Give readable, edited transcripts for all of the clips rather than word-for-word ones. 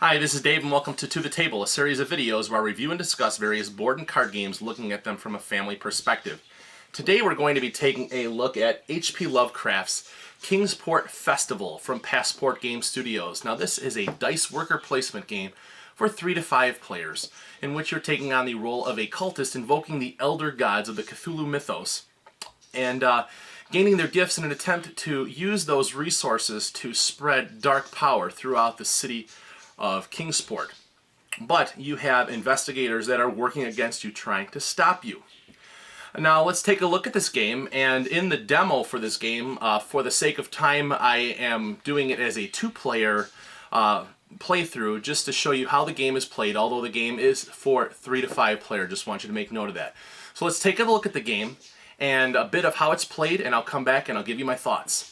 Hi, this is Dave and welcome to the Table, a series of videos where I review and discuss various board and card games looking at them from a family perspective. Today we're going to be taking a look at H.P. Lovecraft's Kingsport Festival from Passport Game Studios. Now this is a dice worker placement game for 3 to 5 players, in which you're taking on the role of a cultist invoking the elder gods of the Cthulhu mythos and gaining their gifts in an attempt to use those resources to spread dark power throughout the city of Kingsport. But you have investigators that are working against you, trying to stop you. Now let's take a look at this game, and in the demo for this game, for the sake of time, I am doing it as a 2-player playthrough just to show you how the game is played, although the game is for 3 to 5 player. Just want you to make note of that. So let's take a look at the game and a bit of how it's played, and I'll come back and I'll give you my thoughts.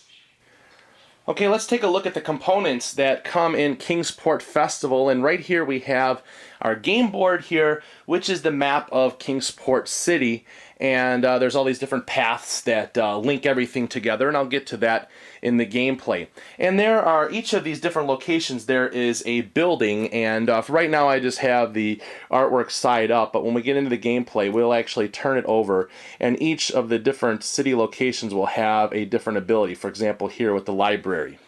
Okay, let's take a look at the components that come in Kingsport Festival, and right here we have our game board here, which is the map of Kingsport City, and there's all these different paths that link everything together, and I'll get to that in the gameplay. And there are, each of these different locations, there is a building, and right now I just have the artwork side up, but when we get into the gameplay, we'll actually turn it over, and each of the different city locations will have a different ability. For example, here with the library.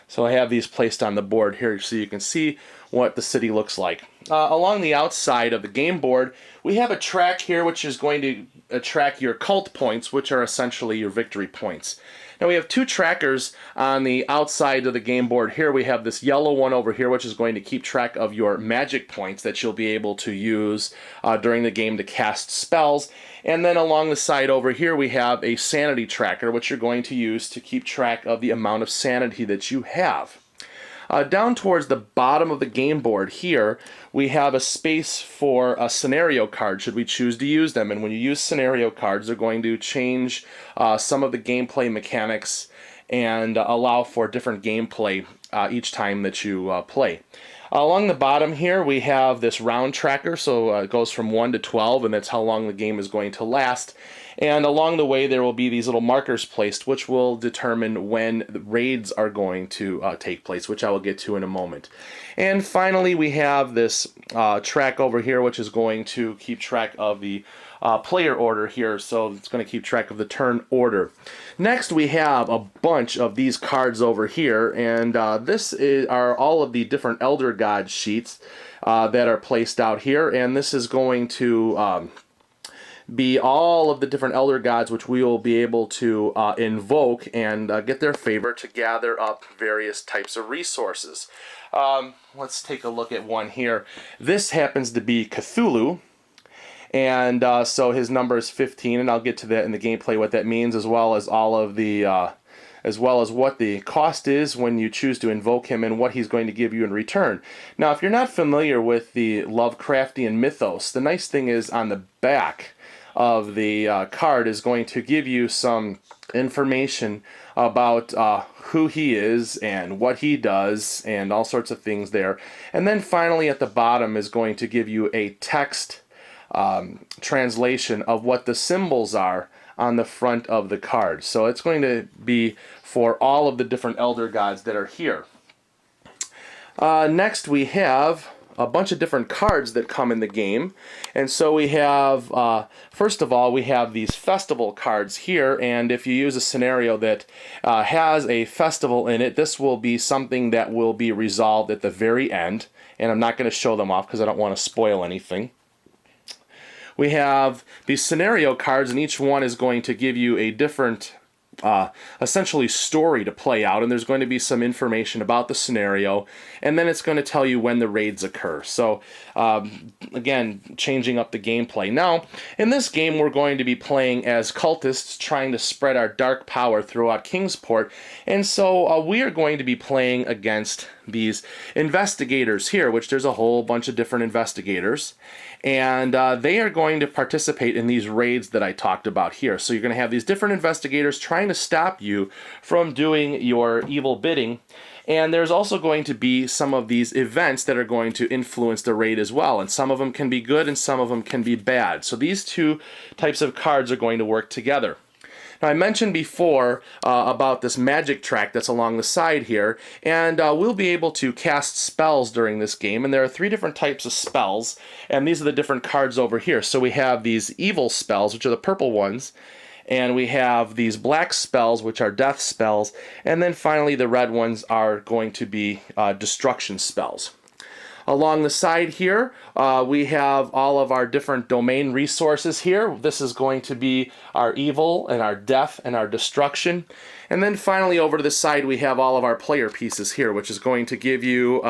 So I have these placed on the board here so you can see what the city looks like. Along the outside of the game board, we have a track here which is going to track your cult points, which are essentially your victory points. Now we have 2 trackers on the outside of the game board here. We have this yellow one over here, which is going to keep track of your magic points that you'll be able to use during the game to cast spells. And then along the side over here we have a sanity tracker, which you're going to use to keep track of the amount of sanity that you have. Down towards the bottom of the game board here, we have a space for a scenario card should we choose to use them. And when you use scenario cards, they're going to change some of the gameplay mechanics and allow for different gameplay each time that you play. Along the bottom here, we have this round tracker, so it goes from 1 to 12, and that's how long the game is going to last. And along the way, there will be these little markers placed, which will determine when the raids are going to take place, which I will get to in a moment. And finally, we have this track over here, which is going to keep track of the player order here, so it's going to keep track of the turn order. Next, we have a bunch of these cards over here, and are all of the different Elder God sheets that are placed out here, and this is going to be all of the different elder gods which we will be able to invoke and get their favor to gather up various types of resources. Let's take a look at one here. This happens to be Cthulhu, and so his number is 15, and I'll get to that in the gameplay what that means, as well as all of the as well as what the cost is when you choose to invoke him and what he's going to give you in return. Now, if you're not familiar with the Lovecraftian mythos, the nice thing is on the back of the card is going to give you some information about who he is and what he does and all sorts of things there. And then finally at the bottom is going to give you a text translation of what the symbols are on the front of the card. So it's going to be for all of the different elder gods that are here. Next we have a bunch of different cards that come in the game, and so we have first of all we have these festival cards here, and if you use a scenario that has a festival in it, this will be something that will be resolved at the very end, and I'm not going to show them off because I don't want to spoil anything. We have these scenario cards, and each one is going to give you a different essentially story to play out, and there's going to be some information about the scenario, and then it's going to tell you when the raids occur. So again, changing up the gameplay. Now in this game we're going to be playing as cultists trying to spread our dark power throughout Kingsport, and so we are going to be playing against these investigators here, which there's a whole bunch of different investigators, and they are going to participate in these raids that I talked about here. So you're going to have these different investigators trying to stop you from doing your evil bidding, and there's also going to be some of these events that are going to influence the raid as well, and some of them can be good and some of them can be bad. So these 2 types of cards are going to work together. I mentioned before about this magic track that's along the side here, and we'll be able to cast spells during this game, and there are 3 different types of spells, and these are the different cards over here. So we have these evil spells, which are the purple ones, and we have these black spells, which are death spells, and then finally the red ones are going to be destruction spells. Along the side here, we have all of our different domain resources here. This is going to be our evil and our death and our destruction. And then finally over to the side we have all of our player pieces here, which is going to give you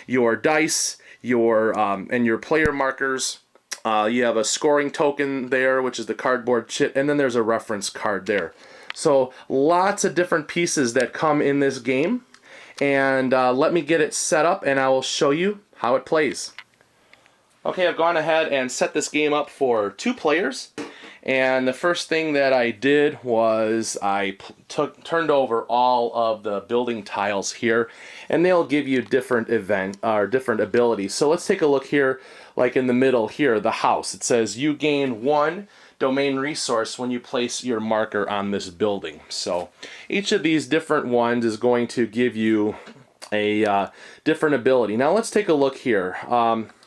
your dice, and your player markers. You have a scoring token there, which is the cardboard chit, and then there's a reference card there. So lots of different pieces that come in this game. And let me get it set up and I will show you how it plays. Okay, I've gone ahead and set this game up for 2 players. And the first thing that I did was I turned over all of the building tiles here, and they'll give you different different abilities. So let's take a look here, like in the middle here, the house. It says you gain 1 domain resource when you place your marker on this building. So each of these different ones is going to give you a different ability. Now let's take a look here.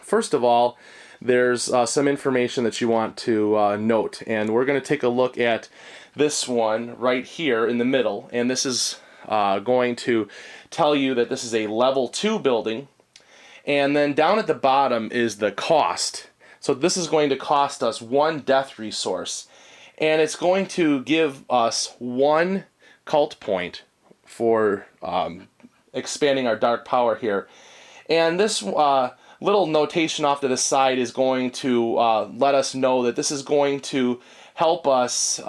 First of all, there's some information that you want to note, and we're going to take a look at this one right here in the middle, and this is going to tell you that this is a level 2 building, and then down at the bottom is the cost. So this is going to cost us 1 death resource, and it's going to give us 1 cult point for expanding our dark power here. And this little notation off to the side is going to let us know that this is going to help us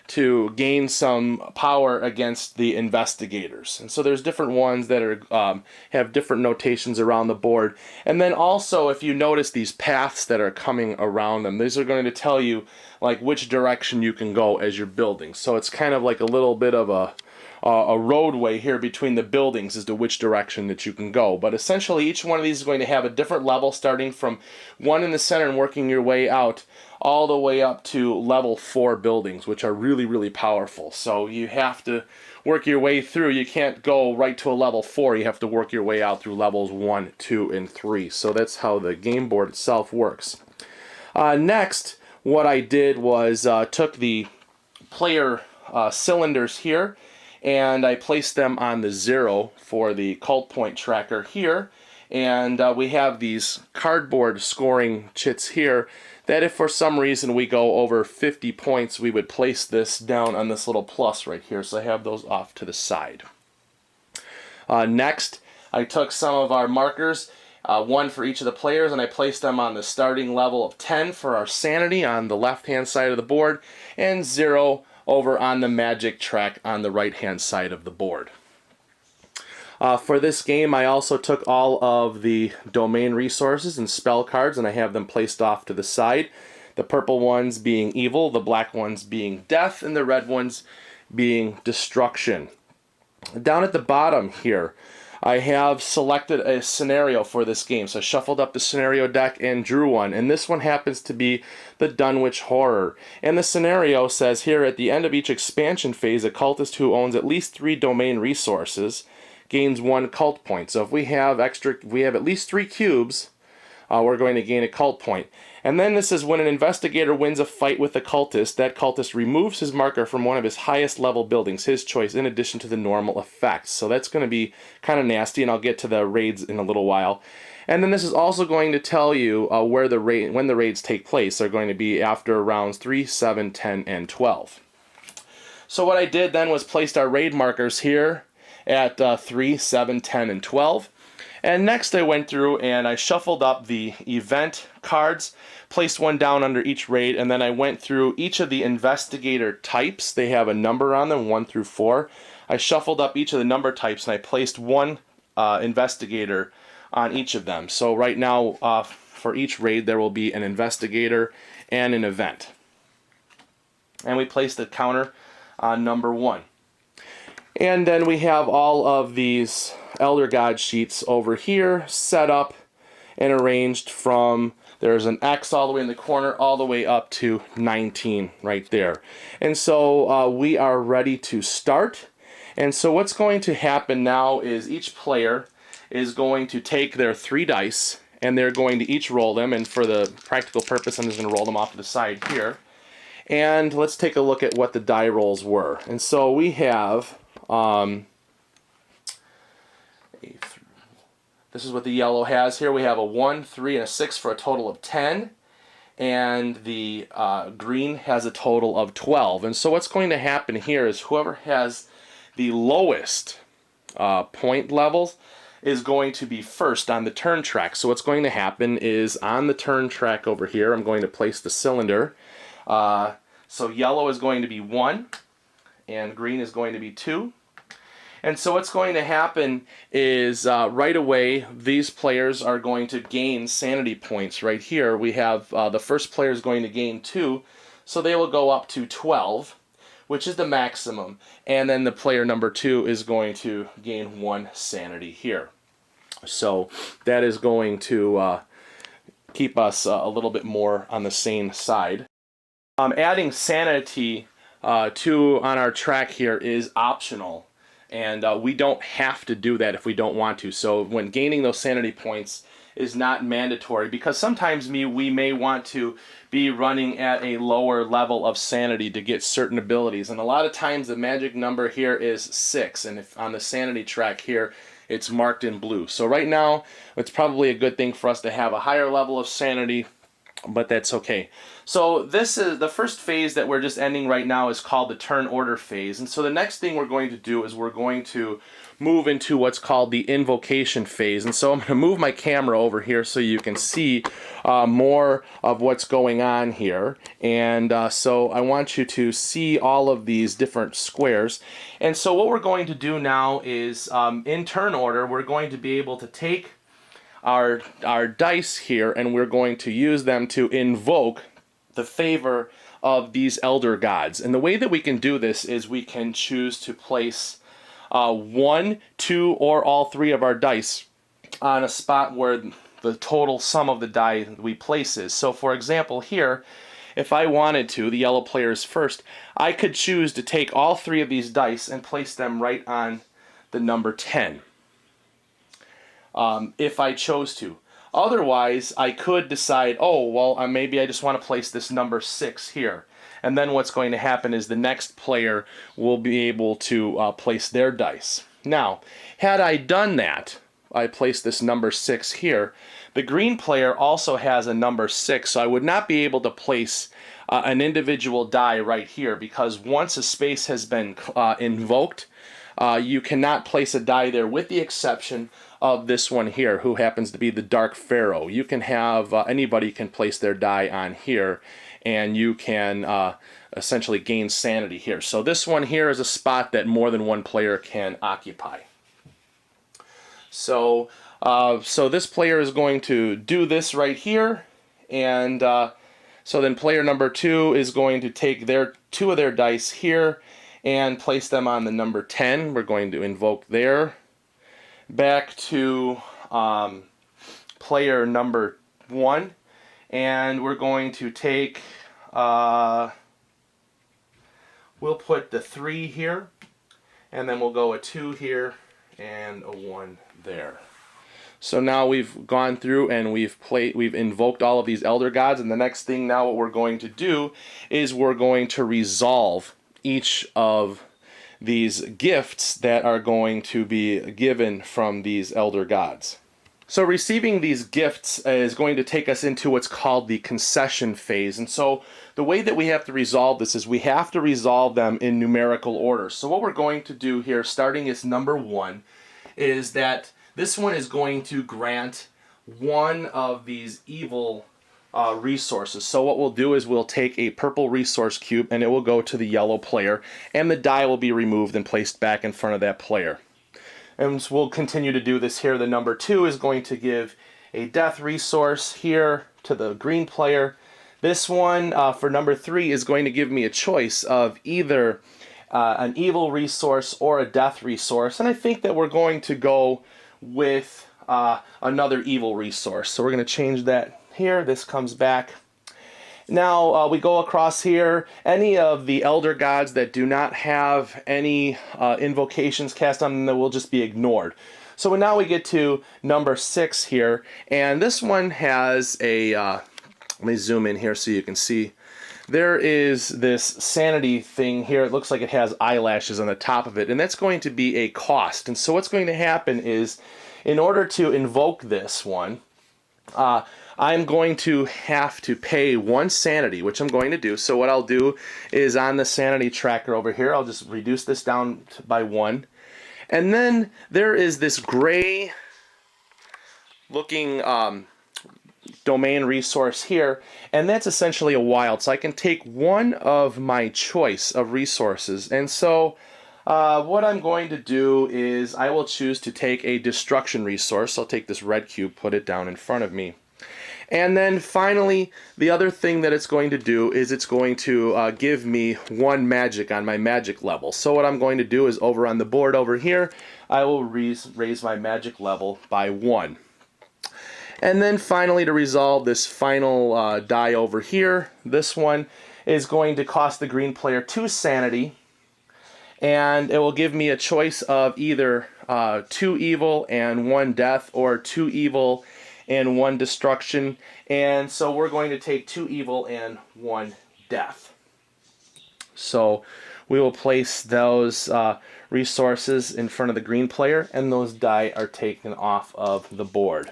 to gain some power against the investigators. And so there's different ones that are have different notations around the board. And then also, if you notice these paths that are coming around them, these are going to tell you like which direction you can go as you're building. So it's kind of like a little bit of a roadway here between the buildings as to which direction that you can go. But essentially each one of these is going to have a different level, starting from 1 in the center and working your way out all the way up to level 4 buildings, which are really, really powerful. So you have to work your way through. You can't go right to a level 4. You have to work your way out through levels 1, 2, and 3. So that's how the game board itself works. Next, what I did was took the player cylinders here, and I placed them on the 0 for the cult point tracker here. And we have these cardboard scoring chits here that if for some reason we go over 50 points, we would place this down on this little plus right here. So I have those off to the side. Next, I took some of our markers, 1 for each of the players, and I placed them on the starting level of 10 for our sanity on the left-hand side of the board, and 0 over on the magic track on the right-hand side of the board. For this game, I also took all of the domain resources and spell cards, and I have them placed off to the side. The purple ones being evil, the black ones being death, and the red ones being destruction. Down at the bottom here, I have selected a scenario for this game. So I shuffled up the scenario deck and drew one, and this one happens to be the Dunwich Horror. And the scenario says here, at the end of each expansion phase, a cultist who owns at least 3 domain resources gains 1 cult point. So if we have at least 3 cubes, we're going to gain a cult point. And then this is when an investigator wins a fight with a cultist, that cultist removes his marker from one of his highest level buildings, his choice, in addition to the normal effects. So that's going to be kind of nasty, and I'll get to the raids in a little while. And then this is also going to tell you when the raids take place. They're going to be after rounds 3, 7, 10, and 12. So what I did then was placed our raid markers here at 3, 7, 10, and 12. And next I went through and I shuffled up the event cards, placed one down under each raid, and then I went through each of the investigator types. They have a number on them, 1 through 4. I shuffled up each of the number types and I placed 1 investigator on each of them. So right now for each raid there will be an investigator and an event. And we placed the counter on number 1. And then we have all of these Elder God sheets over here set up and arranged from There's an X all the way in the corner, all the way up to 19 right there. And so we are ready to start. And so what's going to happen now is each player is going to take their 3 dice, and they're going to each roll them. And for the practical purpose, I'm just going to roll them off to the side here. And let's take a look at what the die rolls were. And so we have, this is what the yellow has here. We have a 1, 3, and a 6 for a total of 10. And the green has a total of 12. And so what's going to happen here is whoever has the lowest point levels is going to be first on the turn track. So what's going to happen is on the turn track over here, I'm going to place the cylinder. So yellow is going to be 1, and green is going to be 2. And so what's going to happen is right away, these players are going to gain sanity points right here. We have the first player is going to gain 2, so they will go up to 12, which is the maximum. And then the player number 2 is going to gain 1 sanity here. So that is going to keep us a little bit more on the sane side. Adding sanity on our track here is optional. And we don't have to do that if we don't want to. So when gaining those sanity points is not mandatory, because sometimes we may want to be running at a lower level of sanity to get certain abilities. And a lot of times the magic number here is 6. And if on the sanity track here, it's marked in blue. So right now, it's probably a good thing for us to have a higher level of sanity, but that's okay. So this is the first phase that we're just ending right now is called the turn order phase. And so the next thing we're going to do is we're going to move into what's called the invocation phase. And so I'm going to move my camera over here so you can see more of what's going on here. And so I want you to see all of these different squares. And so what we're going to do now is in turn order, we're going to be able to take our dice here, and we're going to use them to invoke the favor of these elder gods. And the way that we can do this is we can choose to place 1, 2, or all 3 of our dice on a spot where the total sum of the die we place is. So for example here, if I wanted to, the yellow player is first, I could choose to take all 3 of these dice and place them right on the number 10. If I chose to. Otherwise, I could decide, oh, well, maybe I just want to place this number 6 here. And then what's going to happen is the next player will be able to place their dice. Now, had I done that, I placed this number 6 here, the green player also has a number 6, so I would not be able to place an individual die right here, because once a space has been invoked, you cannot place a die there with the exception of this one here, who happens to be the Dark Pharaoh. You can have, anybody can place their die on here, and you can essentially gain sanity here. So this one here is a spot that more than one player can occupy. So, so this player is going to do this right here, and so then player number 2 is going to take their 2 of their dice here and place them on the number 10. We're going to invoke there. Back to player number 1, and we're going to take, we'll put the 3 here, and then we'll go a 2 here and a 1 there. So now we've gone through and we've invoked all of these elder gods, and the next thing now what we're going to do is we're going to resolve each of these gifts that are going to be given from these elder gods. So receiving these gifts is going to take us into what's called the concession phase. And so the way that we have to resolve this is we have to resolve them in numerical order. So what we're going to do here, starting as number 1, is that this one is going to grant one of these evil resources. So what we'll do is we'll take a purple resource cube and it will go to the yellow player, and the die will be removed and placed back in front of that player. And so we'll continue to do this here. The number 2 is going to give a death resource here to the green player. This one for number 3 is going to give me a choice of either an evil resource or a death resource, and I think that we're going to go with another evil resource. So we're going to change that here. This comes back. Now we go across here. Any of the elder gods that do not have any invocations cast on them will just be ignored. So now we get to number 6 here, and this one has a, let me zoom in here so you can see. There is this sanity thing here. It looks like it has eyelashes on the top of it, and that's going to be a cost. And so what's going to happen is, in order to invoke this one, I'm going to have to pay 1 sanity, which I'm going to do. So what I'll do is on the sanity tracker over here, I'll just reduce this down by 1. And then there is this gray looking domain resource here, and that's essentially a wild. So I can take one of my choice of resources. And so what I'm going to do is I will choose to take a destruction resource. I'll take this red cube, put it down in front of me. And then finally, the other thing that it's going to do is it's going to give me 1 magic on my magic level. So what I'm going to do is over on the board over here, I will raise my magic level by 1. And then finally, to resolve this final die over here, this one is going to cost the green player 2 sanity, and it will give me a choice of either 2 evil and 1 death, or 2 evil and 1 destruction. And so we're going to take 2 evil and 1 death. So we will place those resources in front of the green player, and those die are taken off of the board.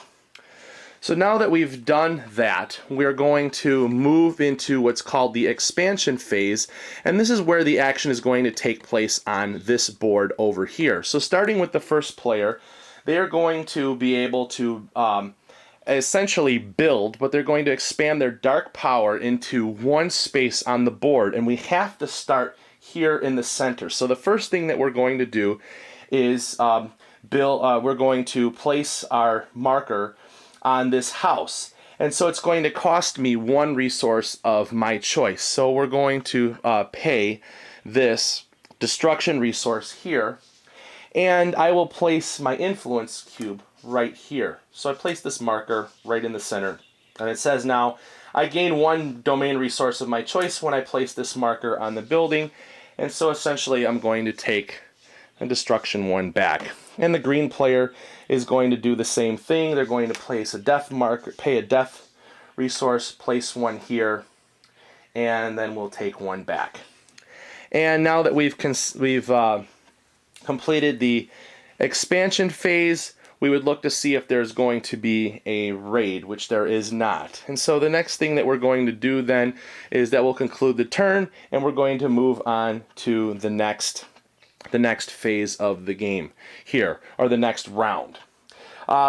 So now that we've done that, we're going to move into what's called the expansion phase, and this is where the action is going to take place on this board over here. So starting with the first player, they are going to be able to essentially build, but they're going to expand their dark power into 1 space on the board, and we have to start here in the center. So the first thing that we're going to do is we're going to place our marker on this house, and so it's going to cost me 1 resource of my choice. So we're going to pay this destruction resource here, and I will place my influence cube right here. So I place this marker right in the center, and it says now I gain 1 domain resource of my choice when I place this marker on the building, and so essentially I'm going to take a destruction 1 back. And the green player is going to do the same thing. They're going to place a death marker, pay a death resource, place 1 here, and then we'll take 1 back. And now that we've completed the expansion phase, we would look to see if there's going to be a raid, which there is not. And so the next thing that we're going to do then is that we'll conclude the turn, and we're going to move on to the next phase of the game here, or the next round.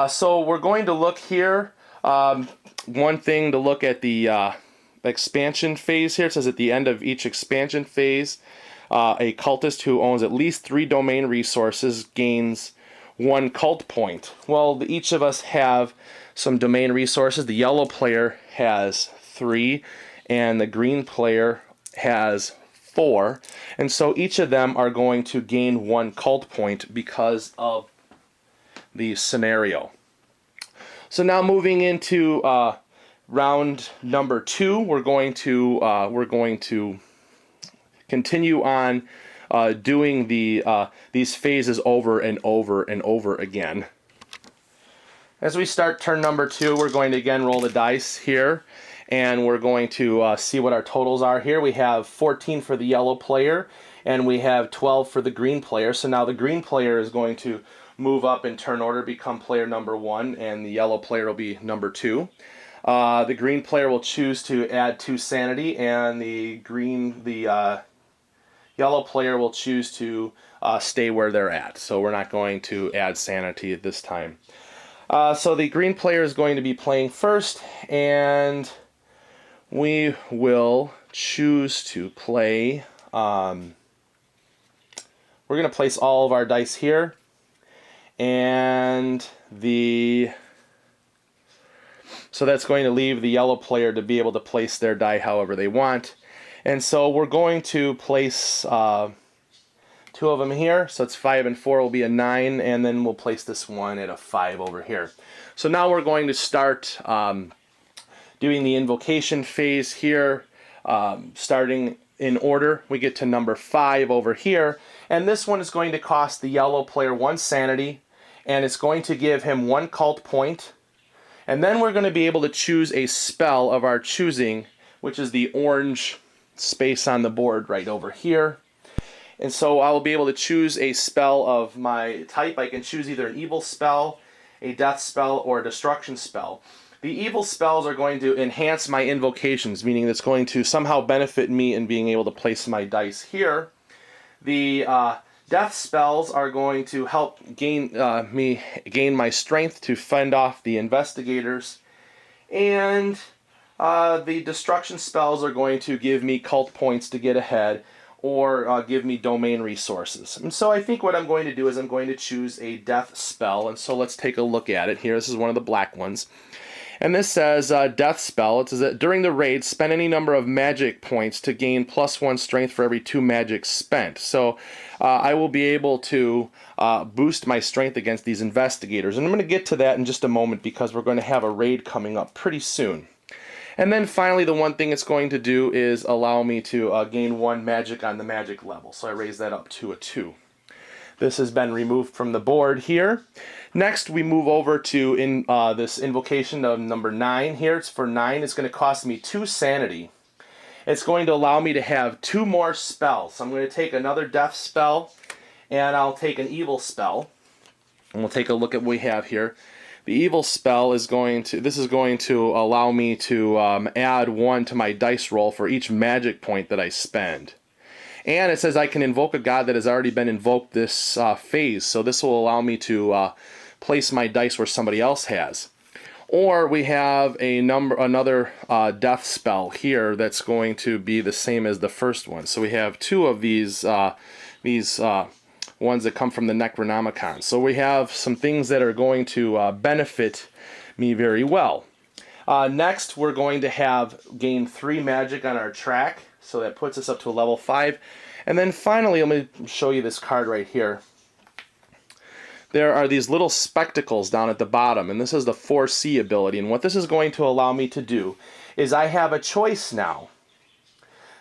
So we're going to look here. One thing to look at the expansion phase here. It says at the end of each expansion phase, a cultist who owns at least 3 domain resources gains 1 cult point. Well, each of us have some domain resources. The yellow player has 3, and the green player has 4. And so each of them are going to gain 1 cult point because of the scenario. So now moving into round number 2, we're going to continue on doing these phases over and over and over again. As we start turn number 2, we're going to again roll the dice here, and we're going to see what our totals are here. We have 14 for the yellow player, and we have 12 for the green player. So now the green player is going to move up in turn order, become player number 1, and the yellow player will be number 2. The green player will choose to add 2 sanity, and the yellow player will choose to stay where they're at. So we're not going to add sanity at this time. So the green player is going to be playing first, and we will choose to play. We're going to place all of our dice here, and so that's going to leave the yellow player to be able to place their die however they want. And so we're going to place 2 of them here. So it's 5 and 4 will be a 9, and then we'll place this one at a 5 over here. So now we're going to start doing the invocation phase here, starting in order, we get to number 5 over here, and this one is going to cost the yellow player 1 sanity, and it's going to give him 1 cult point, and then we're going to be able to choose a spell of our choosing, which is the orange space on the board right over here. And so I'll be able to choose a spell of my type. I can choose either an evil spell, a death spell, or a destruction spell. The evil spells are going to enhance my invocations, meaning it's going to somehow benefit me in being able to place my dice here. The death spells are going to help gain my strength to fend off the investigators. And the destruction spells are going to give me cult points to get ahead, or give me domain resources. And so I think what I'm going to do is I'm going to choose a death spell, and so let's take a look at it here. This is one of the black ones. And this says death spell. It says that during the raid, spend any number of magic points to gain +1 strength for every 2 magic spent. So I will be able to boost my strength against these investigators. And I'm going to get to that in just a moment because we're going to have a raid coming up pretty soon. And then finally, the one thing it's going to do is allow me to gain 1 magic on the magic level. So I raise that up to a 2. This has been removed from the board here. Next, we move over to this invocation of number 9 here. It's for 9. It's going to cost me 2 sanity. It's going to allow me to have 2 more spells. So I'm going to take another death spell, and I'll take an evil spell. And we'll take a look at what we have here. The evil spell is going to allow me to add 1 to my dice roll for each magic point that I spend. And it says I can invoke a god that has already been invoked this phase, so this will allow me to place my dice where somebody else has. Or we have another death spell here that's going to be the same as the first one. So we have 2 of these ones that come from the Necronomicon. So we have some things that are going to benefit me very well. Next, we're going to gain 3 magic on our track, so that puts us up to a level 5. And then finally, let me show you this card right here. There are these little spectacles down at the bottom, and this is the 4C ability. And what this is going to allow me to do is I have a choice now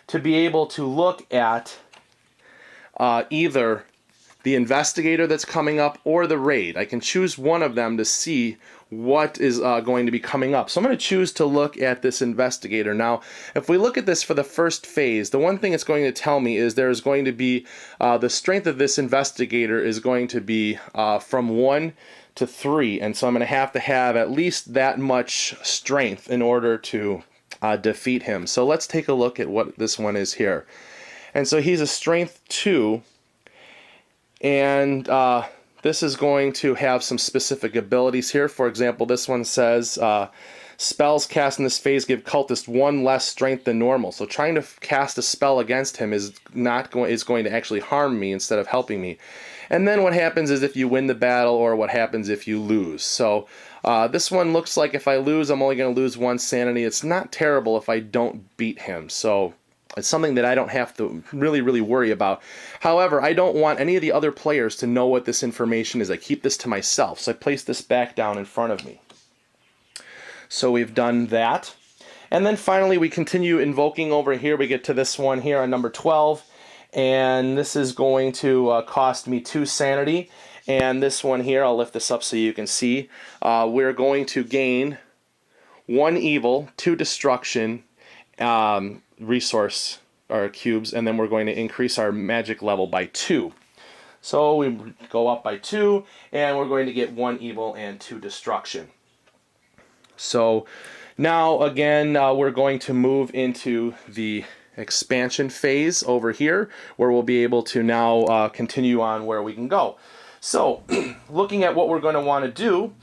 to be able to look at either the investigator that's coming up or the raid. I can choose one of them to see what is going to be coming up. So I'm going to choose to look at this investigator. Now, if we look at this for the first phase, the one thing it's going to tell me is there's going to be the strength of this investigator is going to be from 1 to 3, and so I'm going to have at least that much strength in order to defeat him. So let's take a look at what this one is here. And so he's a strength 2, and this is going to have some specific abilities here. For example, this one says spells cast in this phase give cultist 1 less strength than normal. So trying to cast a spell against him is going to actually harm me instead of helping me. And then what happens is if you win the battle, or what happens if you lose. So this one looks like if I lose, I'm only going to lose 1 sanity. It's not terrible if I don't beat him. So it's something that I don't have to really worry about. However, I don't want any of the other players to know what this information is. I keep this to myself. So I place this back down in front of me. So we've done that. And then finally we continue invoking over here. We get to this one here on number 12. And this is going to cost me 2 sanity. And this one here, I'll lift this up so you can see. We're going to gain 1 evil, 2 destruction, resource or cubes, and then we're going to increase our magic level by 2. So we go up by 2, and we're going to get 1 evil and 2 destruction. So now again, we're going to move into the expansion phase over here, where we'll be able to now continue on where we can go. So looking at what we're going to want to do,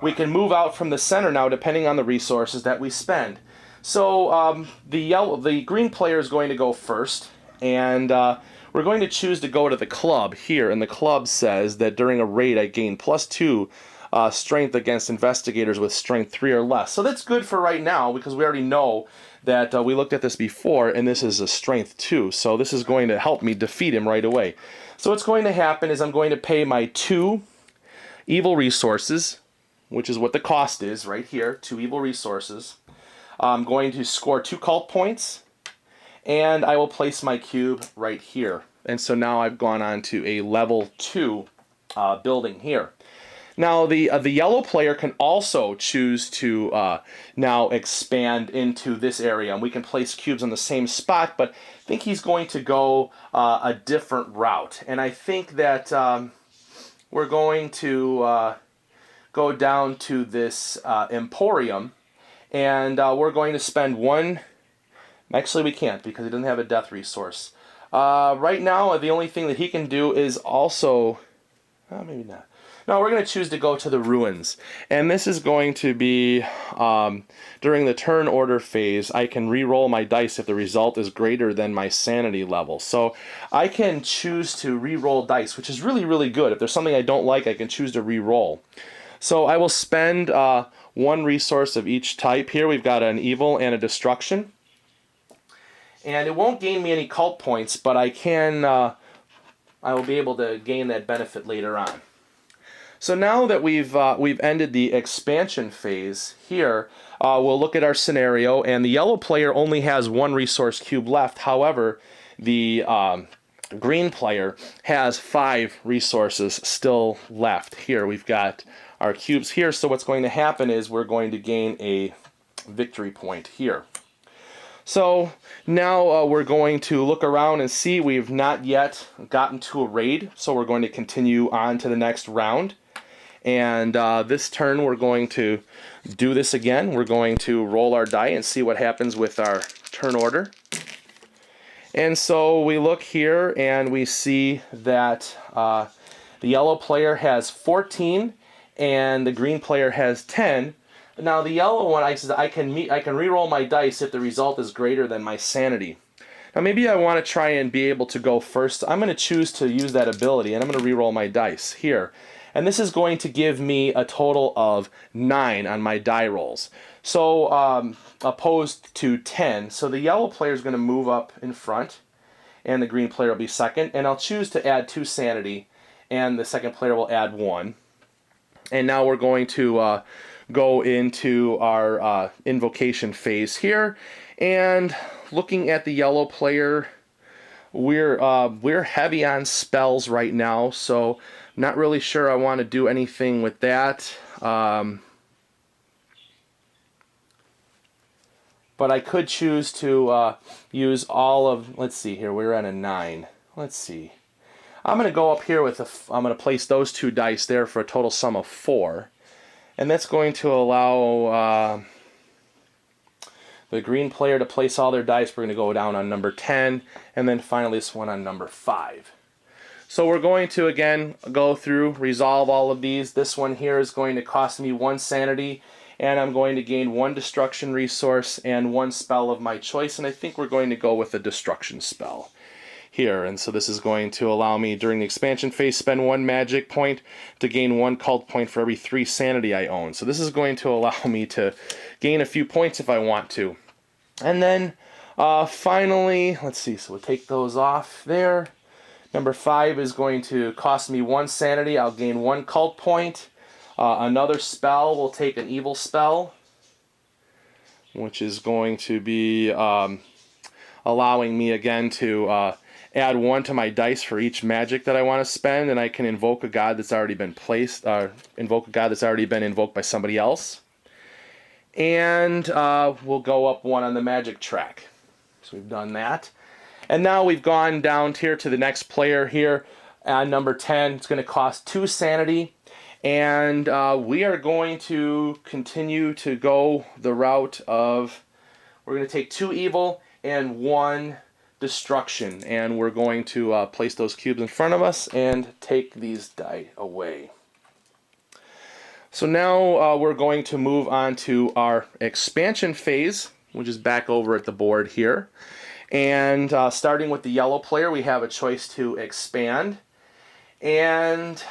we can move out from the center now depending on the resources that we spend. So the green player is going to go first, and we're going to choose to go to the club here, and the club says that during a raid I gain +2 strength against investigators with strength 3 or less. So that's good for right now because we already know that we looked at this before, and this is a strength 2. So this is going to help me defeat him right away. So what's going to happen is I'm going to pay my 2 evil resources, which is what the cost is right here, 2 evil resources. I'm going to score 2 cult points, and I will place my cube right here. And so now I've gone on to a level 2 building here. Now the yellow player can also choose to now expand into this area, and we can place cubes on the same spot, but I think he's going to go a different route. And I think that we're going to go down to this Emporium, and we're going to spend 1. Actually, we can't because he doesn't have a death resource. Right now, the only thing that he can do is also... maybe not. No, we're going to choose to go to the ruins. And this is going to be, during the turn order phase, I can re-roll my dice if the result is greater than my sanity level. So I can choose to re-roll dice, which is really, really good. If there's something I don't like, I can choose to re-roll. So I will spend 1 resource of each type. Here we've got an evil and a destruction. And it won't gain me any cult points, but I can... I will be able to gain that benefit later on. So now that we've ended the expansion phase here, we'll look at our scenario, and the yellow player only has 1 resource cube left. However, the green player has 5 resources still left. Here we've got our cubes here, so what's going to happen is we're going to gain a victory point here. So now we're going to look around and see we've not yet gotten to a raid, so we're going to continue on to the next round. And this turn we're going to do this again. We're going to roll our die and see what happens with our turn order. And so we look here and we see that the yellow player has 14 and the green player has 10. Now the yellow one, I says I can re-roll my dice if the result is greater than my sanity. Now maybe I want to try and be able to go first. I'm going to choose to use that ability, and I'm going to re-roll my dice here. And this is going to give me a total of 9 on my die rolls. So opposed to 10. So the yellow player is going to move up in front, and the green player will be second. And I'll choose to add 2 sanity, and the second player will add 1. And now we're going to go into our invocation phase here, and looking at the yellow player, we're heavy on spells right now, so not really sure I want to do anything with that. But I could choose to use all of, let's see here, we're at a 9. Let's see. I'm going to go up here with I'm going to place those 2 dice there for a total sum of 4. And that's going to allow the green player to place all their dice. We're going to go down on number 10, and then finally this one on number 5. So we're going to, again, go through, resolve all of these. This one here is going to cost me 1 sanity, and I'm going to gain 1 destruction resource and 1 spell of my choice, and I think we're going to go with a destruction spell here. And so this is going to allow me during the expansion phase spend 1 magic point to gain 1 cult point for every 3 sanity I own. So this is going to allow me to gain a few points if I want to. And then finally, let's see, so we'll take those off there. Number 5 is going to cost me 1 sanity. I'll gain 1 cult point. Another spell will take an evil spell, which is going to be allowing me again to add 1 to my dice for each magic that I want to spend, and I can invoke a god that's already been placed, invoke a god that's already been invoked by somebody else. And we'll go up 1 on the magic track. So we've done that. And now we've gone down here to the next player here on number 10. It's going to cost 2 sanity. And we are going to continue to go the route of, we're going to take 2 evil and 1 destruction, and we're going to place those cubes in front of us and take these die away. So now we're going to move on to our expansion phase, which is back over at the board here. And starting with the yellow player, we have a choice to expand. And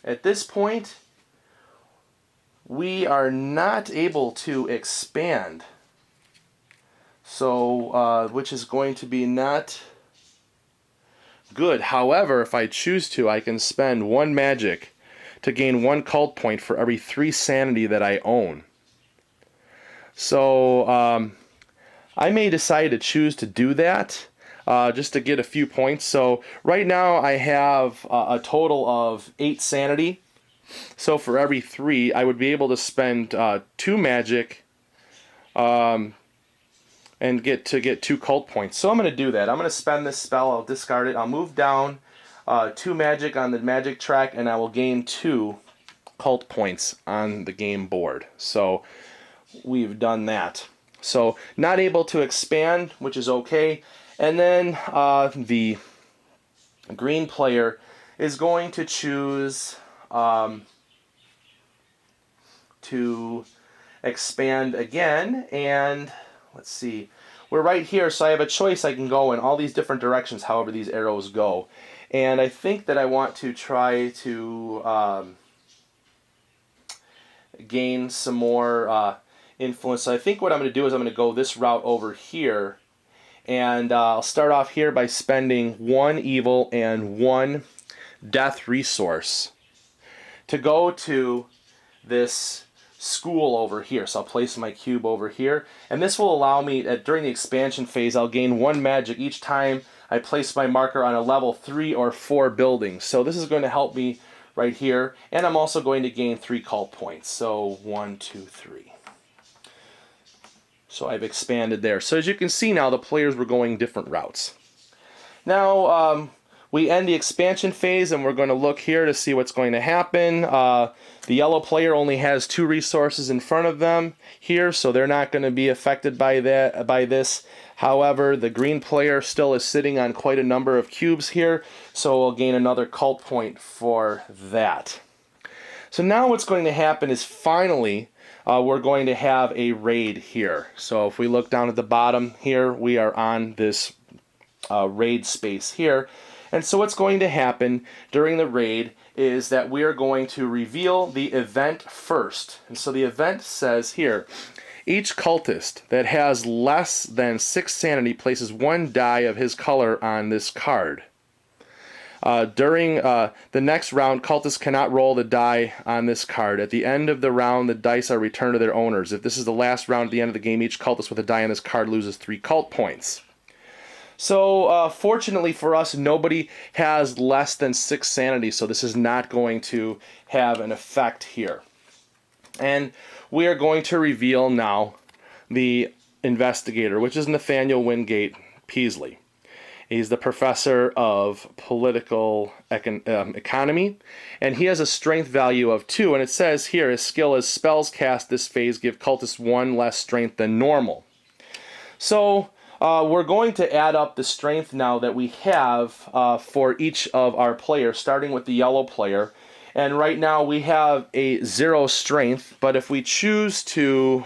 at this point, we are not able to expand. So, which is going to be not good. However, if I choose to, I can spend 1 magic to gain 1 cult point for every 3 sanity that I own. So I may decide to choose to do that just to get a few points. So right now I have a total of 8 sanity. So for every 3, I would be able to spend 2 magic and get 2 cult points. So I'm going to do that. I'm going to spend this spell. I'll discard it. I'll move down 2 magic on the magic track, and I will gain 2 cult points on the game board. So we've done that. So not able to expand, which is okay. And then the green player is going to choose to expand again, and let's see, we're right here, so I have a choice. I can go in all these different directions however these arrows go, and I think that I want to try to gain some more influence. So I think what I'm going to do is I'm going to go this route over here, and I'll start off here by spending 1 evil and 1 death resource to go to this school over here. So I'll place my cube over here, and this will allow me, during the expansion phase, I'll gain 1 magic each time I place my marker on a level 3 or 4 building. So this is going to help me right here, and I'm also going to gain 3 cult points. So 1, 2, 3. So I've expanded there. So as you can see now, the players were going different routes. Now we end the expansion phase, and we're going to look here to see what's going to happen. The yellow player only has 2 resources in front of them here, so they're not going to be affected by this. However, the green player still is sitting on quite a number of cubes here, so we'll gain another cult point for that. So now what's going to happen is finally we're going to have a raid here. So if we look down at the bottom here, we are on this raid space here. And so what's going to happen during the raid is that we are going to reveal the event first. And so the event says here, each cultist that has less than 6 sanity places 1 die of his color on this card. During the next round, cultists cannot roll the die on this card. At the end of the round, the dice are returned to their owners. If this is the last round at the end of the game, each cultist with a die on this card loses 3 cult points. So fortunately for us, nobody has less than 6 sanity, so this is not going to have an effect here. And we are going to reveal now the investigator, which is Nathaniel Wingate Peasley. He's the professor of political economy, and he has a strength value of 2, and it says here, his skill is spells cast this phase give cultists 1 less strength than normal. So we're going to add up the strength now that we have for each of our players, starting with the yellow player. And right now we have a 0 strength, but if we choose to,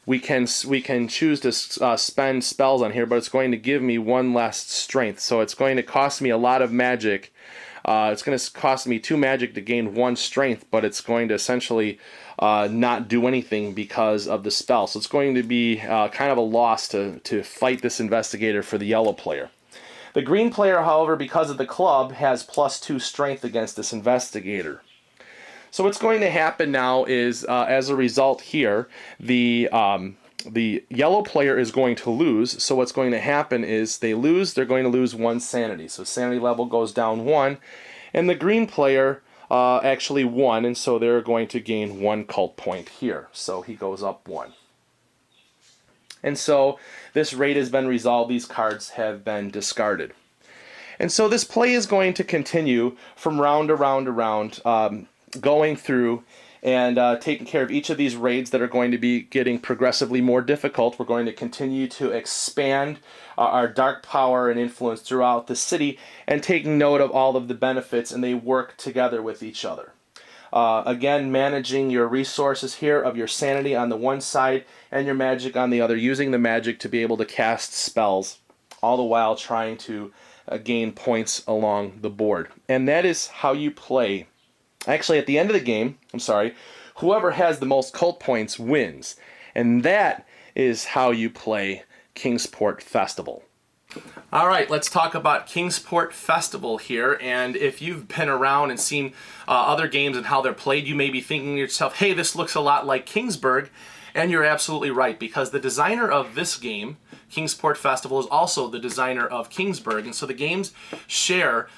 we can choose to spend spells on here, but it's going to give me 1 less strength. So it's going to cost me a lot of magic. It's going to cost me 2 magic to gain 1 strength, but it's going to essentially not do anything because of the spell. So it's going to be kind of a loss to fight this investigator for the yellow player. The green player, however, because of the club, has +2 strength against this investigator. So what's going to happen now is, as a result here, the yellow player is going to lose. So what's going to happen is they're going to lose 1 sanity. So sanity level goes down 1. And the green player actually won, and so they're going to gain 1 cult point here. So he goes up 1. And so this raid has been resolved. These cards have been discarded. And so this play is going to continue from round to round to round, going through and taking care of each of these raids that are going to be getting progressively more difficult. We're going to continue to expand our dark power and influence throughout the city and taking note of all of the benefits, and they work together with each other. Again, managing your resources here of your sanity on the one side and your magic on the other, using the magic to be able to cast spells, all the while trying to gain points along the board. And that is how you play. Actually, at the end of the game, whoever has the most cult points wins. And that is how you play Kingsport Festival. All right, let's talk about Kingsport Festival here. And if you've been around and seen other games and how they're played, you may be thinking to yourself, hey, this looks a lot like Kingsburg. And you're absolutely right, because the designer of this game, Kingsport Festival, is also the designer of Kingsburg. And so the games share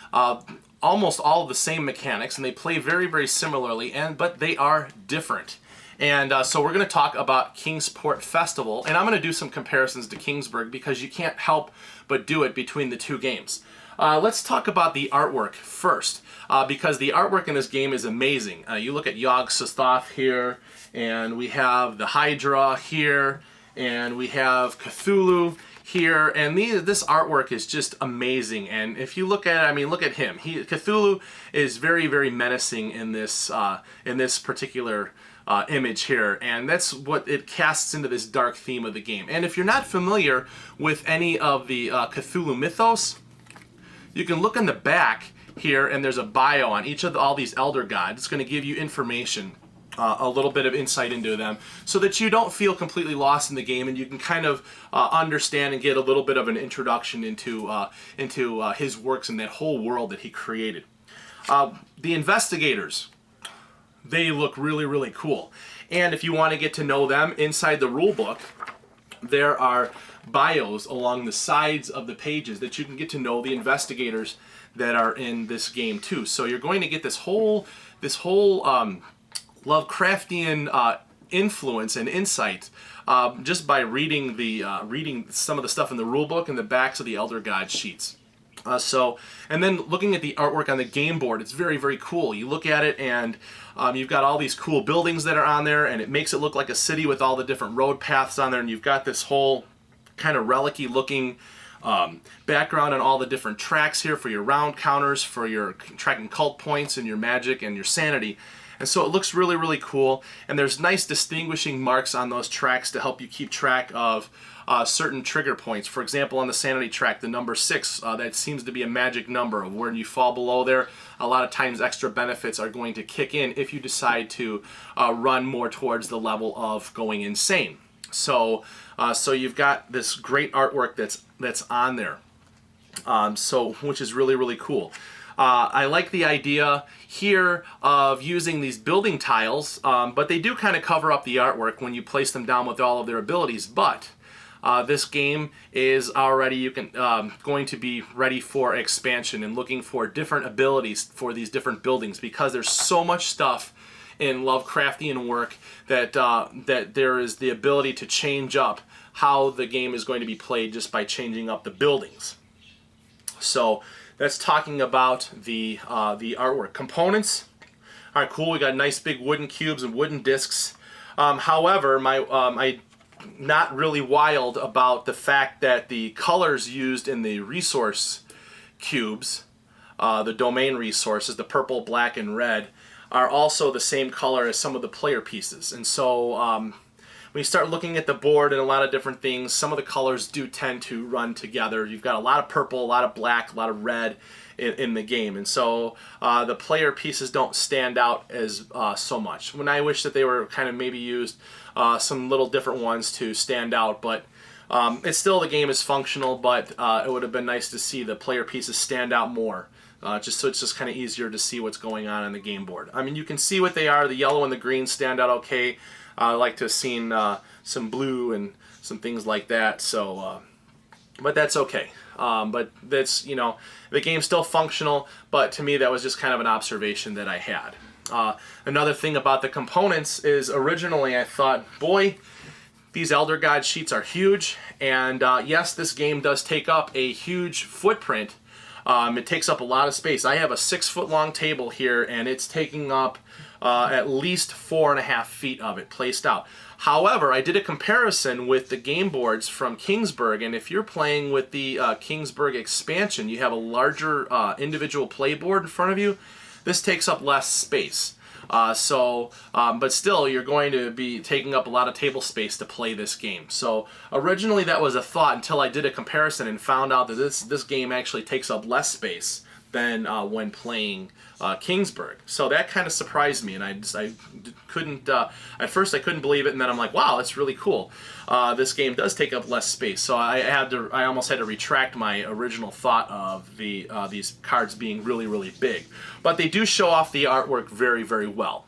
almost all of the same mechanics, and they play very, very similarly, but they are different. And so we're going to talk about Kingsport Festival, and I'm going to do some comparisons to Kingsburg because you can't help but do it between the two games. Let's talk about the artwork first, because the artwork in this game is amazing. You look at Yog Sothoth here, and we have the Hydra here, and we have Cthulhu here, and this artwork is just amazing. And if you look at it, I mean, look at him. Cthulhu is very, very menacing in this particular image here, and that's what it casts into this dark theme of the game. And if you're not familiar with any of the Cthulhu mythos, you can look in the back here, and there's a bio on each of all these elder gods. It's going to give you information, a little bit of insight into them, so that you don't feel completely lost in the game, and you can kind of understand and get a little bit of an introduction into his works and that whole world that he created. The investigators, they look really, really cool. And if you want to get to know them, inside the rule book, there are bios along the sides of the pages that you can get to know the investigators that are in this game too. So you're going to get this whole Lovecraftian influence and insight just by reading some of the stuff in the rule book and the backs of the Elder God sheets. And then looking at the artwork on the game board, it's very, very cool. You look at it, and you've got all these cool buildings that are on there, and it makes it look like a city with all the different road paths on there, and you've got this whole kind of relic-y looking background on all the different tracks here for your round counters, for your tracking cult points and your magic and your sanity. And so it looks really, really cool, and there's nice distinguishing marks on those tracks to help you keep track of certain trigger points. For example, on the sanity track, the number 6, that seems to be a magic number. When you fall below there, a lot of times extra benefits are going to kick in if you decide to run more towards the level of going insane. So you've got this great artwork that's on there, which is really, really cool. I like the idea here of using these building tiles, but they do kind of cover up the artwork when you place them down with all of their abilities. But this game is already going to be ready for expansion and looking for different abilities for these different buildings, because there's so much stuff in Lovecraftian work that there is the ability to change up how the game is going to be played just by changing up the buildings. So that's talking about the artwork. Components. All right, cool. We got nice big wooden cubes and wooden discs. However, I'm not really wild about the fact that the colors used in the resource cubes, the domain resources, the purple, black, and red, are also the same color as some of the player pieces. And so when you start looking at the board and a lot of different things, some of the colors do tend to run together. You've got a lot of purple, a lot of black, a lot of red in the game, and so the player pieces don't stand out as so much. When I wish that they were kind of maybe used some little different ones to stand out, but it's still, the game is functional, but it would have been nice to see the player pieces stand out more. Just so it's just kind of easier to see what's going on the game board. I mean, you can see what they are. The yellow and the green stand out okay. I like to have seen some blue and some things like that. So, but that's okay. But that's, the game's still functional. But to me, that was just kind of an observation that I had. Another thing about the components is originally I thought, boy, these Elder God sheets are huge. And yes, this game does take up a huge footprint. It takes up a lot of space. I have a 6-foot-long table here, and it's taking up at least 4.5 feet of it placed out. However, I did a comparison with the game boards from Kingsburg, and if you're playing with the Kingsburg expansion, you have a larger individual play board in front of you. This takes up less space. But still, you're going to be taking up a lot of table space to play this game. So originally that was a thought until I did a comparison and found out that this game actually takes up less space than when playing Kingsburg. So that kind of surprised me, and I couldn't, at first I couldn't believe it, and then I'm like, wow, that's really cool. This game does take up less space, so I almost had to retract my original thought of these cards being really, really big. But they do show off the artwork very, very well.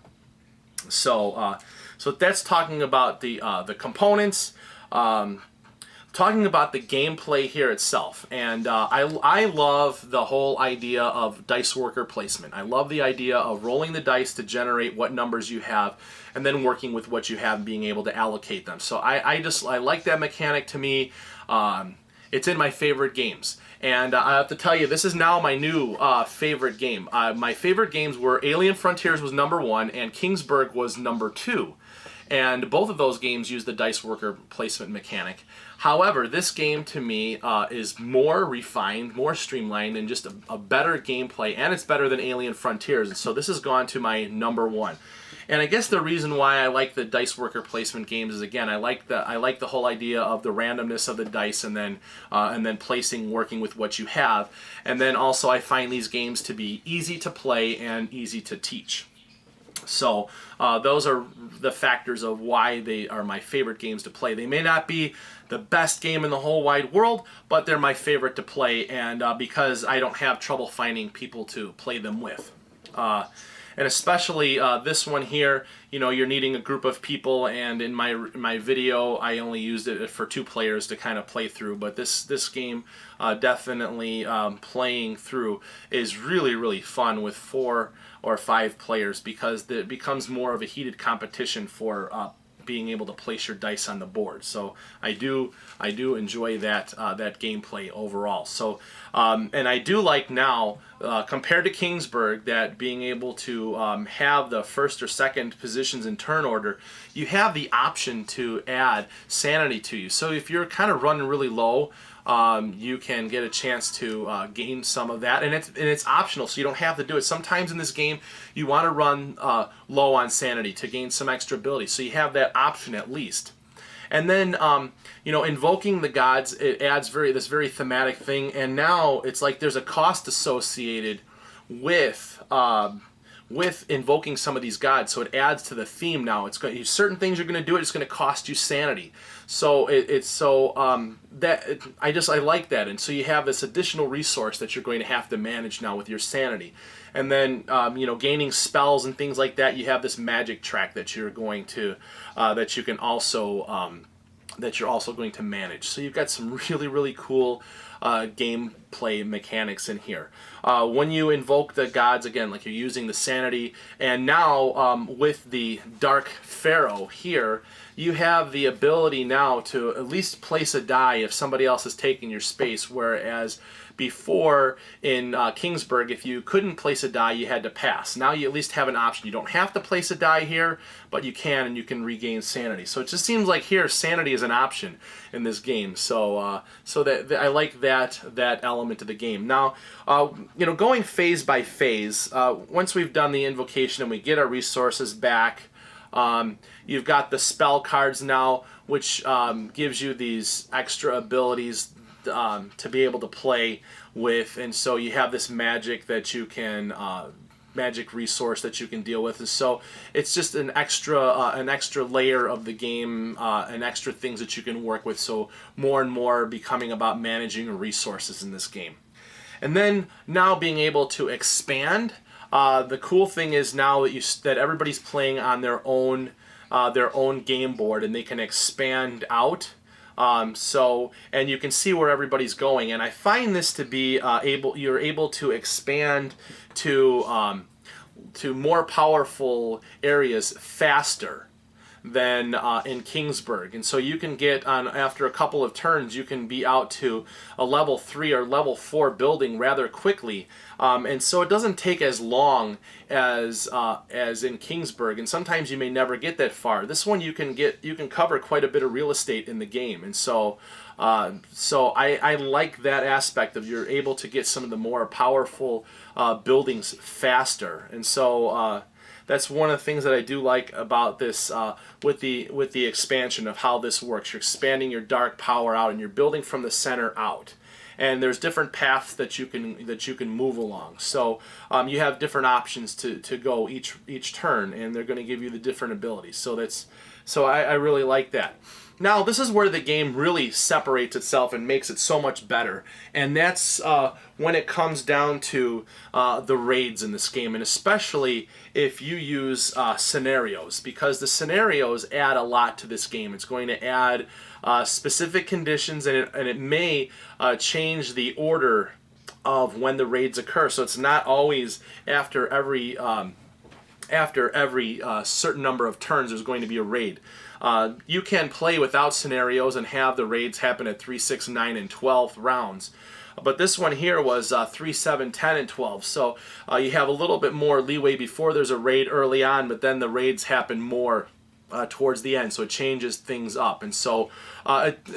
So, so that's talking about the components. Talking about the gameplay here itself, and I love the whole idea of dice worker placement. I love the idea of rolling the dice to generate what numbers you have, and then working with what you have and being able to allocate them. So I like that mechanic. To me, it's in my favorite games. And I have to tell you, this is now my new favorite game. My favorite games were Alien Frontiers was #1, and Kingsburg was #2. And both of those games use the dice worker placement mechanic. However, this game to me is more refined, more streamlined, and just a better gameplay, and it's better than Alien Frontiers. And so this has gone to my #1. And I guess the reason why I like the dice worker placement games is, again, I like the whole idea of the randomness of the dice, and then placing, working with what you have. And then also I find these games to be easy to play and easy to teach. So those are the factors of why they are my favorite games to play. They may not be the best game in the whole wide world, but they're my favorite to play, and because I don't have trouble finding people to play them with. And especially this one here, you know, you're needing a group of people, and in my video I only used it for 2 players to kind of play through, but this game definitely playing through is really, really fun with 4 or 5 players, because it becomes more of a heated competition for being able to place your dice on the board. So I do enjoy that gameplay overall. So and I do like now, compared to Kingsburg, that being able to have the first or second positions in turn order, you have the option to add sanity to you. So if you're kind of running really low, you can get a chance to gain some of that, and it's optional, so you don't have to do it. Sometimes in this game you want to run low on sanity to gain some extra ability, so you have that option at least. And then you know, invoking the gods, it adds this very thematic thing, and now it's like there's a cost associated with invoking some of these gods, so it adds to the theme. Now it's going, certain things you're going to do, it's going to cost you sanity. So I like that, and so you have this additional resource that you're going to have to manage now with your sanity. And then you know, gaining spells and things like that, you have this magic track that you're going to that you can also that you're also going to manage. So you've got some really, really cool gameplay mechanics in here. When you invoke the gods, again, like you're using the sanity, and now with the Dark Pharaoh here, you have the ability now to at least place a die if somebody else is taking your space, whereas before in Kingsburg, if you couldn't place a die, you had to pass. Now you at least have an option. You don't have to place a die here, but you can, and you can regain sanity. So it just seems like here sanity is an option in this game. So so that I like that element of the game. Now you know, going phase by phase, once we've done the invocation and we get our resources back, you've got the spell cards now, which gives you these extra abilities to be able to play with, and so you have this magic that you can magic resource that you can deal with, and so it's just an extra layer of the game, and extra things that you can work with. So more and more becoming about managing your resources in this game. And then now being able to expand. The cool thing is now that everybody's playing on their own game board, and they can expand out. And you can see where everybody's going, and I find this to be you're able to expand to more powerful areas faster than in Kingsburg. And so you can get after a couple of turns, you can be out to a level 3 or level 4 building rather quickly. And so it doesn't take as long as in Kingsburg, and sometimes you may never get that far. This one you can cover quite a bit of real estate in the game, and so I like that aspect of you're able to get some of the more powerful buildings faster. And so that's one of the things that I do like about this with the expansion of how this works. You're expanding your dark power out, and you're building from the center out. and there's different paths that you can move along. So you have different options to go each turn, and they're going to give you the different abilities. So I really like that. Now, this is where the game really separates itself and makes it so much better, and that's when it comes down to the raids in this game, and especially if you use scenarios, because the scenarios add a lot to this game. It's going to add specific conditions, and it may change the order of when the raids occur. So it's not always after every certain number of turns there's going to be a raid. You can play without scenarios and have the raids happen at 3, 6, 9, and 12 rounds. But this one here was 3, 7, 10, and 12. So you have a little bit more leeway before there's a raid early on, but then the raids happen more towards the end, so it changes things up. And so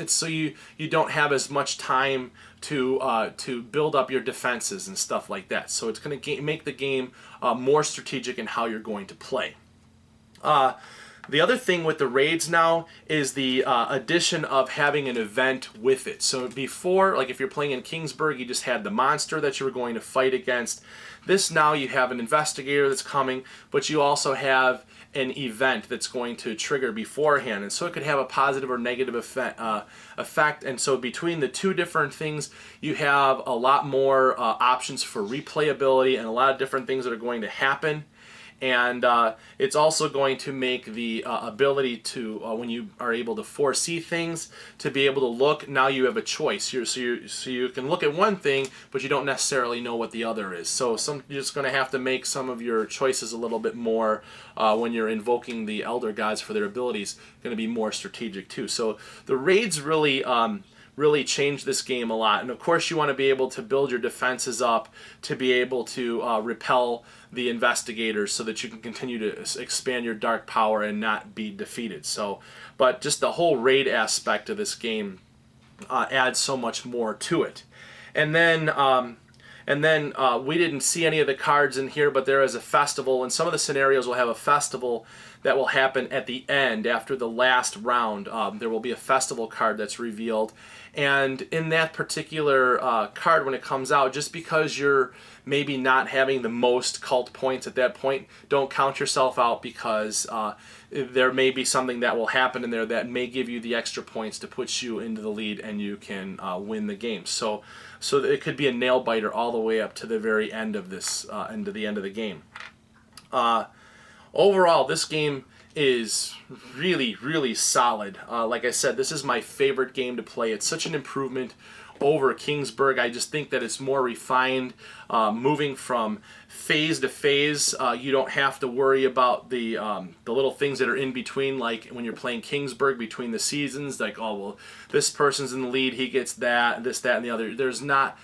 so you don't have as much time to build up your defenses and stuff like that. So it's going to make the game more strategic in how you're going to play. The other thing with the raids now is the addition of having an event with it. So before, like if you're playing in Kingsport, you just had the monster that you were going to fight against. This now you have an investigator that's coming, but you also have an event that's going to trigger beforehand, and so it could have a positive or negative effect. And so between the two different things, you have a lot more options for replayability and a lot of different things that are going to happen. And it's also going to make the ability to, when you are able to foresee things, to be able to look. Now you have a choice. So you can look at one thing, but you don't necessarily know what the other is. So you're just going to have to make some of your choices a little bit more when you're invoking the Elder Gods for their abilities. Going to be more strategic too. So the raids really change this game a lot. And of course you want to be able to build your defenses up to be able to repel the investigators so that you can continue to expand your dark power and not be defeated. So, but just the whole raid aspect of this game adds so much more to it. And then we didn't see any of the cards in here, but there is a festival, and some of the scenarios will have a festival that will happen at the end after the last round. There will be a festival card that's revealed, and in that particular card, when it comes out, just because you're maybe not having the most cult points at that point, don't count yourself out, because there may be something that will happen in there that may give you the extra points to put you into the lead, and you can win the game. So it could be a nail biter all the way up to the very end of this, into the end of the game. Overall, this game is really, really solid. Like I said, this is my favorite game to play. It's such an improvement over Kingsport. I just think that it's more refined, moving from phase to phase. You don't have to worry about the little things that are in between, like when you're playing Kingsport between the seasons, like, oh, well, this person's in the lead, he gets that, this, that, and the other. There's not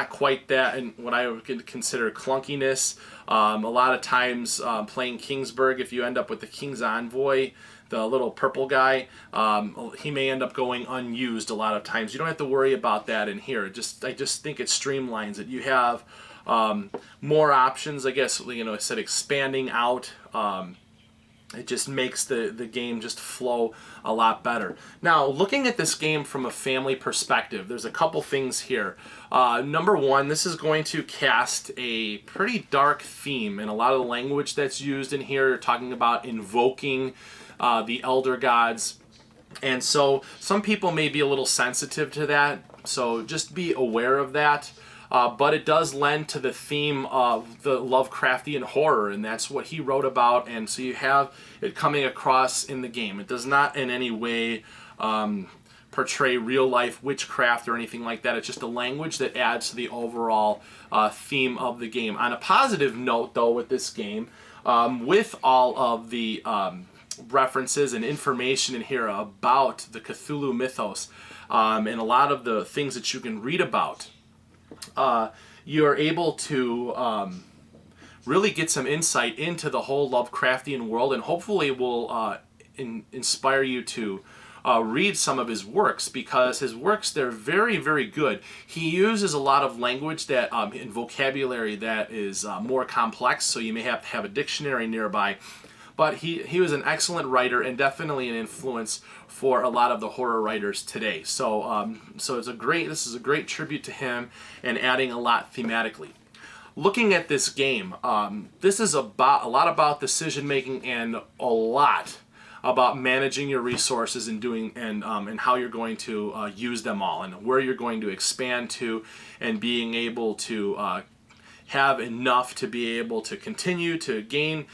quite that, and what I would consider clunkiness. A lot of times playing Kingsport, if you end up with the King's Envoy, the little purple guy, he may end up going unused a lot of times. You don't have to worry about that in here. I just think it streamlines it. You have more options, I guess. I said expanding out. It just makes the game just flow a lot better. Now, looking at this game from a family perspective, there's a couple things here. Number one, this is going to cast a pretty dark theme, and a lot of the language that's used in here, talking about invoking the Elder Gods. And so some people may be a little sensitive to that, so just be aware of that. But it does lend to the theme of the Lovecraftian horror, and that's what he wrote about, and so you have it coming across in the game. It does not in any way portray real-life witchcraft or anything like that. It's just a language that adds to the overall theme of the game. On a positive note, though, with this game, with all of the references and information in here about the Cthulhu mythos, and a lot of the things that you can read about, you are able to really get some insight into the whole Lovecraftian world, and hopefully will inspire you to read some of his works, because his works, they're very, very good. He uses a lot of language that in vocabulary that is more complex, so you may have to have a dictionary nearby. but he was an excellent writer and definitely an influence for a lot of the horror writers today. So this is a great tribute to him and adding a lot thematically. Looking at this game, this is about a lot about decision making and a lot about managing your resources and and how you're going to use them all and where you're going to expand to, and being able to have enough to be able to continue to gain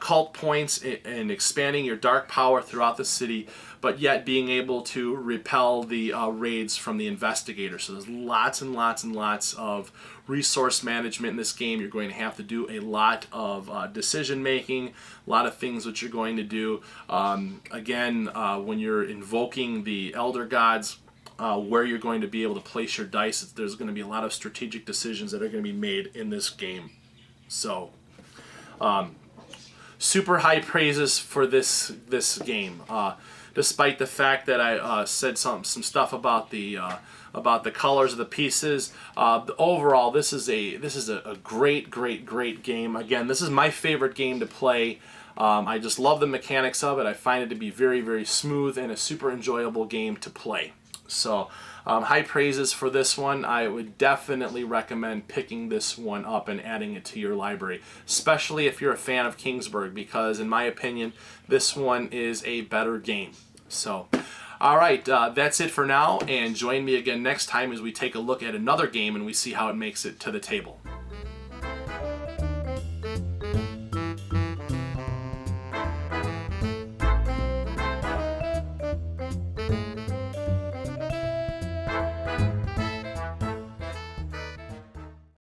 cult points and expanding your dark power throughout the city, but yet being able to repel the raids from the investigators. So there's lots and lots and lots of resource management in this game. You're going to have to do a lot of decision making, a lot of things that you're going to do. When you're invoking the elder gods, where you're going to be able to place your dice, there's going to be a lot of strategic decisions that are going to be made in this game. So, super high praises for this game. Despite the fact that I said some stuff about the colors of the pieces, overall this is a great game. Again, this is my favorite game to play. I just love the mechanics of it. I find it to be very, very smooth and a super enjoyable game to play. So high praises for this one. I would definitely recommend picking this one up and adding it to your library, especially if you're a fan of Kingsport, because in my opinion this one is a better game. So alright, that's it for now, and join me again next time as we take a look at another game and we see how it makes it to the table.